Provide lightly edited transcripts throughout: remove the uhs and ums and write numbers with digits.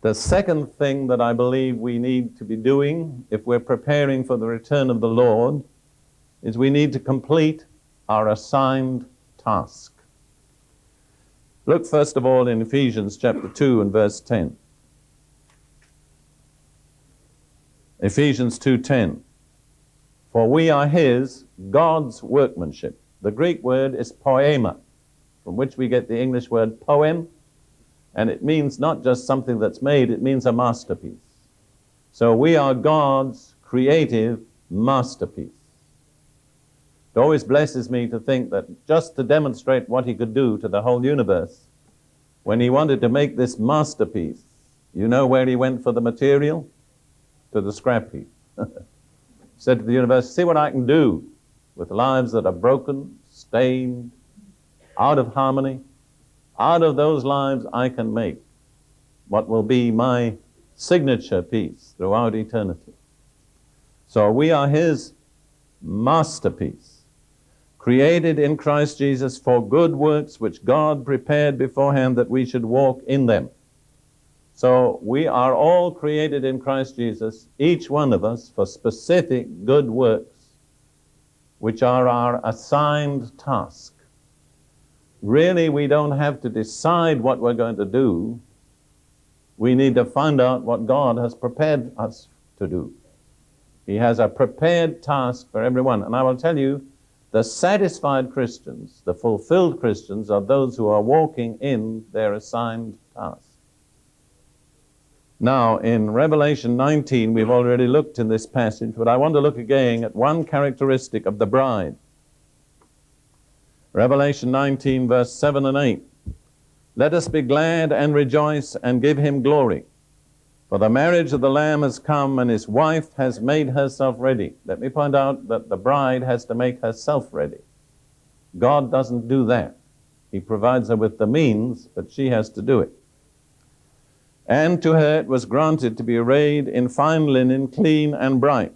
The second thing that I believe we need to be doing if we're preparing for the return of the Lord is we need to complete our assigned task. Look first of all in Ephesians chapter 2 and verse 10. Ephesians 2:10. For we are his, God's workmanship. The Greek word is poema, from which we get the English word poem, and it means not just something that's made, it means a masterpiece. So we are God's creative masterpiece. It always blesses me to think that just to demonstrate what he could do to the whole universe, when he wanted to make this masterpiece, you know where he went for the material? To the scrap heap. He said to the universe, see what I can do with lives that are broken, stained, out of harmony. Out of those lives I can make what will be my signature piece throughout eternity. So we are his masterpiece, created in Christ Jesus for good works which God prepared beforehand that we should walk in them. So we are all created in Christ Jesus, each one of us, for specific good works, which are our assigned task. Really, we don't have to decide what we're going to do. We need to find out what God has prepared us to do. He has a prepared task for everyone. And I will tell you, the satisfied Christians, the fulfilled Christians, are those who are walking in their assigned task. Now, in Revelation 19, we've already looked in this passage, but I want to look again at one characteristic of the bride. Revelation 19, verse 7 and 8. Let us be glad and rejoice and give him glory, for the marriage of the Lamb has come and his wife has made herself ready. Let me point out that the bride has to make herself ready. God doesn't do that. He provides her with the means, but she has to do it. And to her it was granted to be arrayed in fine linen, clean and bright.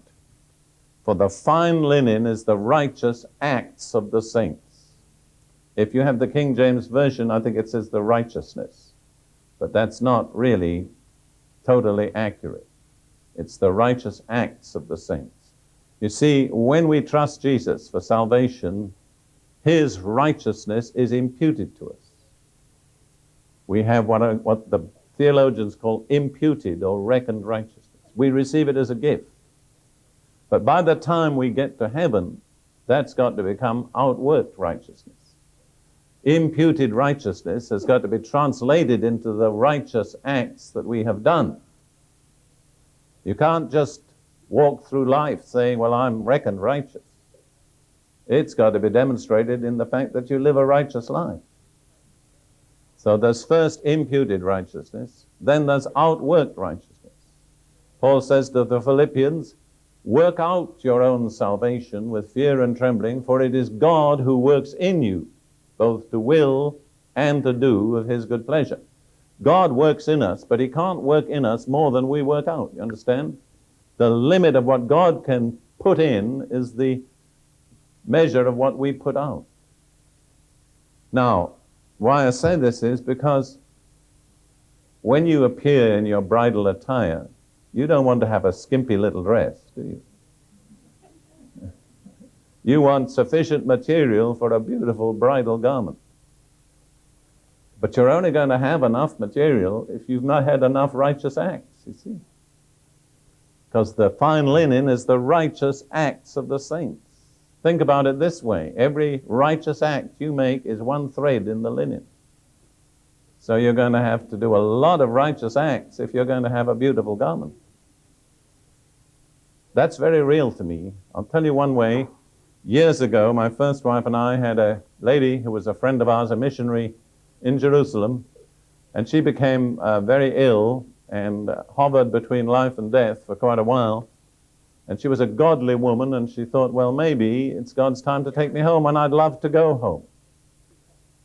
For the fine linen is the righteous acts of the saints. If you have the King James Version, I think it says the righteousness. But that's not really totally accurate. It's the righteous acts of the saints. You see, when we trust Jesus for salvation, his righteousness is imputed to us. We have what the theologians call imputed or reckoned righteousness. We receive it as a gift. But by the time we get to heaven, that's got to become outworked righteousness. Imputed righteousness has got to be translated into the righteous acts that we have done. You can't just walk through life saying, well, I'm reckoned righteous. It's got to be demonstrated in the fact that you live a righteous life. So there's first imputed righteousness, then there's outworked righteousness. Paul says to the Philippians, work out your own salvation with fear and trembling, for it is God who works in you, both to will and to do of his good pleasure. God works in us, but he can't work in us more than we work out, you understand? The limit of what God can put in is the measure of what we put out. Now, why I say this is because when you appear in your bridal attire, you don't want to have a skimpy little dress, do you? You want sufficient material for a beautiful bridal garment. But you're only going to have enough material if you've not had enough righteous acts, you see. Because the fine linen is the righteous acts of the saints. Think about it this way. Every righteous act you make is one thread in the linen. So you're going to have to do a lot of righteous acts if you're going to have a beautiful garment. That's very real to me. I'll tell you one way. Years ago, my first wife and I had a lady who was a friend of ours, a missionary in Jerusalem, and she became very ill and hovered between life and death for quite a while. And she was a godly woman, and she thought, well, maybe it's God's time to take me home, and I'd love to go home.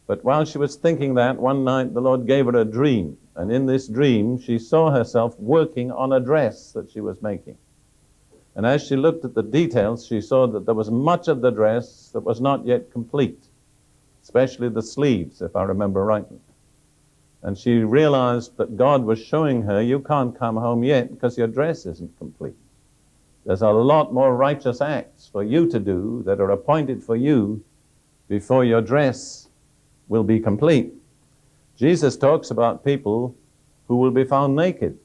But while she was thinking that, one night the Lord gave her a dream. And in this dream, she saw herself working on a dress that she was making. And as she looked at the details, she saw that there was much of the dress that was not yet complete, especially the sleeves, if I remember rightly. And she realized that God was showing her, you can't come home yet because your dress isn't complete. There's a lot more righteous acts for you to do that are appointed for you before your dress will be complete. Jesus talks about people who will be found naked.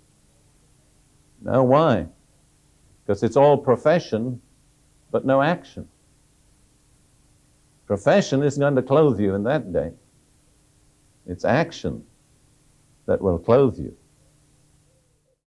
Now, why? Because it's all profession, but no action. Profession isn't going to clothe you in that day. It's action that will clothe you.